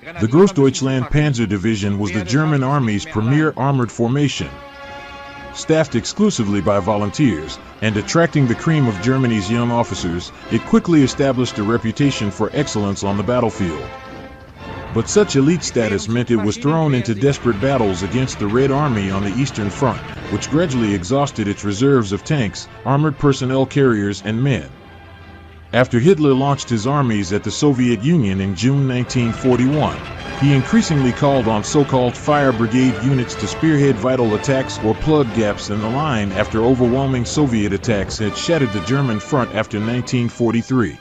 The Großdeutschland Panzer Division was the German Army's premier armored formation. Staffed exclusively by volunteers and attracting the cream of Germany's young officers, it quickly established a reputation for excellence on the battlefield. But such elite status meant it was thrown into desperate battles against the Red Army on the Eastern Front, which gradually exhausted its reserves of tanks, armored personnel carriers, and men. After Hitler launched his armies at the Soviet Union in June 1941, he increasingly called on so-called fire brigade units to spearhead vital attacks or plug gaps in the line after overwhelming Soviet attacks had shattered the German front after 1943.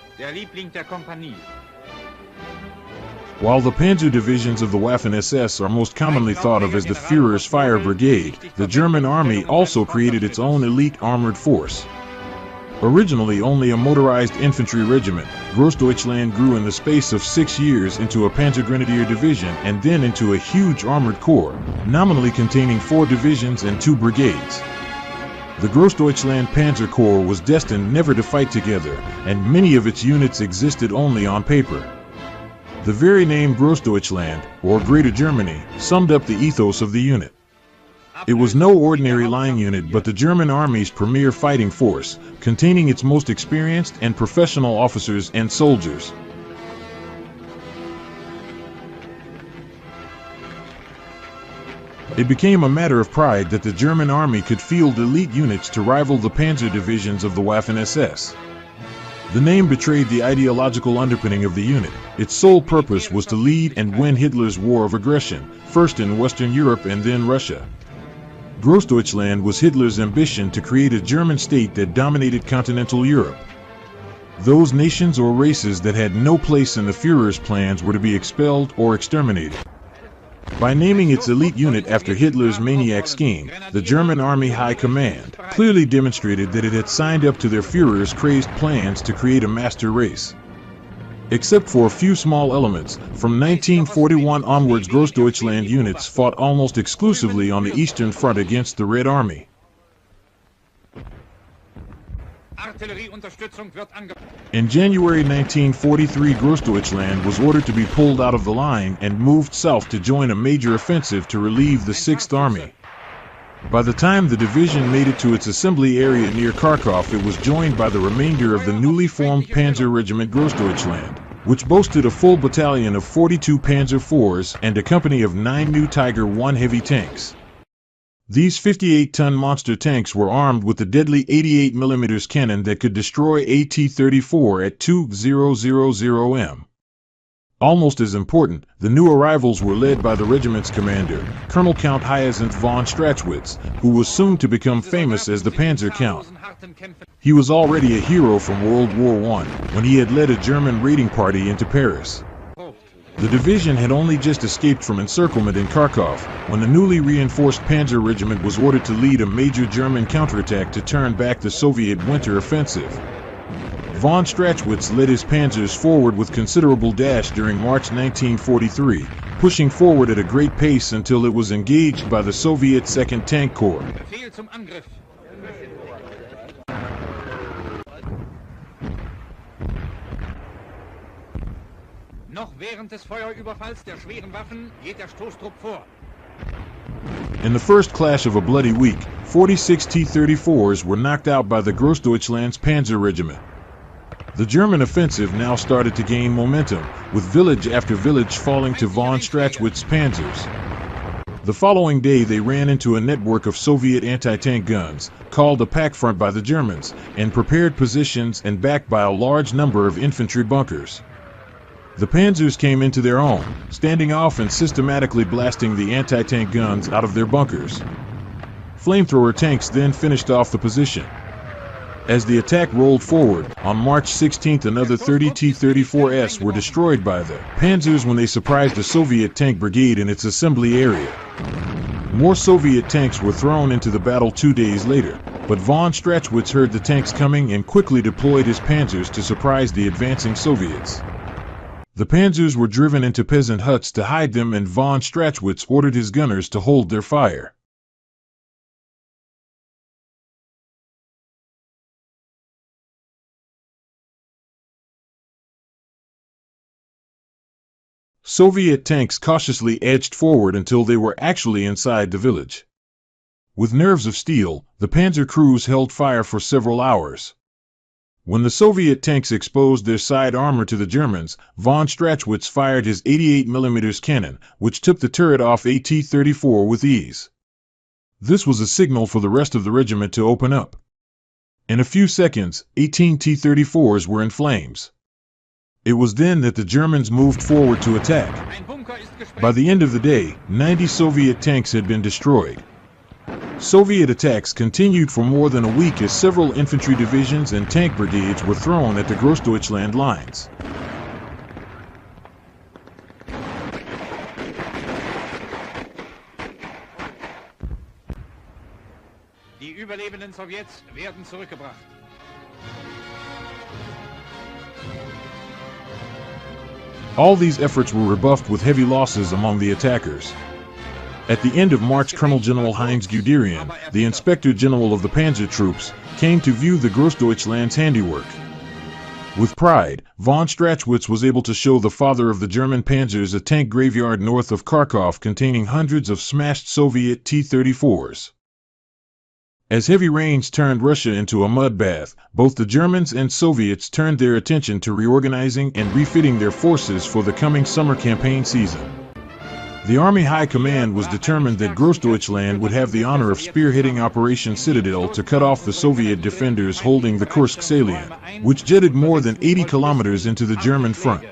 While the panzer divisions of the Waffen-SS are most commonly thought of as the Führer's fire brigade, the German army also created its own elite armored force. Originally only a motorized infantry regiment, Großdeutschland grew in the space of 6 years into a Panzergrenadier Division and then into a huge armored corps, nominally containing 4 divisions and 2 brigades. The Großdeutschland Panzer Corps was destined never to fight together, and many of its units existed only on paper. The very name Großdeutschland, or Greater Germany, summed up the ethos of the unit. It was no ordinary line unit but the German Army's premier fighting force, containing its most experienced and professional officers and soldiers. It became a matter of pride that the German Army could field elite units to rival the panzer divisions of the Waffen-SS. The name betrayed the ideological underpinning of the unit. Its sole purpose was to lead and win Hitler's war of aggression, first in Western Europe and then Russia. Großdeutschland was Hitler's ambition to create a German state that dominated continental Europe. Those nations or races that had no place in the Führer's plans were to be expelled or exterminated. By naming its elite unit after Hitler's maniac scheme, the German Army High Command clearly demonstrated that it had signed up to their Führer's crazed plans to create a master race. Except for a few small elements, from 1941 onwards Großdeutschland units fought almost exclusively on the Eastern Front against the Red Army. In January 1943, Großdeutschland was ordered to be pulled out of the line and moved south to join a major offensive to relieve the 6th Army. By the time the division made it to its assembly area near Kharkov, it was joined by the remainder of the newly formed Panzer Regiment Großdeutschland, which boasted a full battalion of 42 Panzer IVs and a company of 9 new Tiger I heavy tanks. These 58-ton monster tanks were armed with the deadly 88mm cannon that could destroy AT-34 at 2,000 m. Almost as important, the new arrivals were led by the regiment's commander, Colonel Count Hyacinth von Strachwitz, who was soon to become famous as the Panzer Count. He was already a hero from World War I, when he had led a German raiding party into Paris. The division had only just escaped from encirclement in Kharkov, when the newly reinforced Panzer Regiment was ordered to lead a major German counterattack to turn back the Soviet winter offensive. Von Strachwitz led his panzers forward with considerable dash during March 1943, pushing forward at a great pace until it was engaged by the Soviet 2nd Tank Corps. In the first clash of a bloody week, 46 T-34s were knocked out by the Großdeutschland's Panzer Regiment. The German offensive now started to gain momentum, with village after village falling to von Strachwitz's panzers. The following day they ran into a network of Soviet anti-tank guns, called a pack front by the Germans, and prepared positions and backed by a large number of infantry bunkers. The panzers came into their own, standing off and systematically blasting the anti-tank guns out of their bunkers. Flamethrower tanks then finished off the position. As the attack rolled forward, on March 16 another 30 T-34s were destroyed by the panzers when they surprised a Soviet tank brigade in its assembly area. More Soviet tanks were thrown into the battle 2 days later, but von Strachwitz heard the tanks coming and quickly deployed his panzers to surprise the advancing Soviets. The panzers were driven into peasant huts to hide them, and von Strachwitz ordered his gunners to hold their fire. Soviet tanks cautiously edged forward until they were actually inside the village. With nerves of steel, the panzer crews held fire for several hours. When the Soviet tanks exposed their side armor to the Germans, von Strachwitz fired his 88mm cannon, which took the turret off a T-34 with ease. This was a signal for the rest of the regiment to open up. In a few seconds, 18 T-34s were in flames. It was then that the Germans moved forward to attack. By the end of the day, 90 Soviet tanks had been destroyed. Soviet attacks continued for more than a week as several infantry divisions and tank brigades were thrown at the Großdeutschland lines. Die überlebenden Sowjets werden zurückgebracht. All these efforts were rebuffed with heavy losses among the attackers. At the end of March, Colonel General Heinz Guderian, the Inspector General of the Panzer Troops, came to view the Großdeutschland's handiwork. With pride, von Strachwitz was able to show the father of the German panzers a tank graveyard north of Kharkov containing hundreds of smashed Soviet T-34s. As heavy rains turned Russia into a mud bath, both the Germans and Soviets turned their attention to reorganizing and refitting their forces for the coming summer campaign season. The Army High Command was determined that Großdeutschland would have the honor of spearheading Operation Citadel to cut off the Soviet defenders holding the Kursk salient, which jetted more than 80 kilometers into the German front.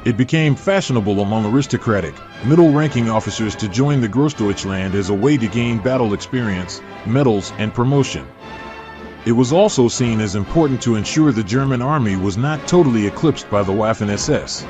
It became fashionable among aristocratic, middle-ranking officers to join the Großdeutschland as a way to gain battle experience, medals, and promotion. It was also seen as important to ensure the German army was not totally eclipsed by the Waffen-SS.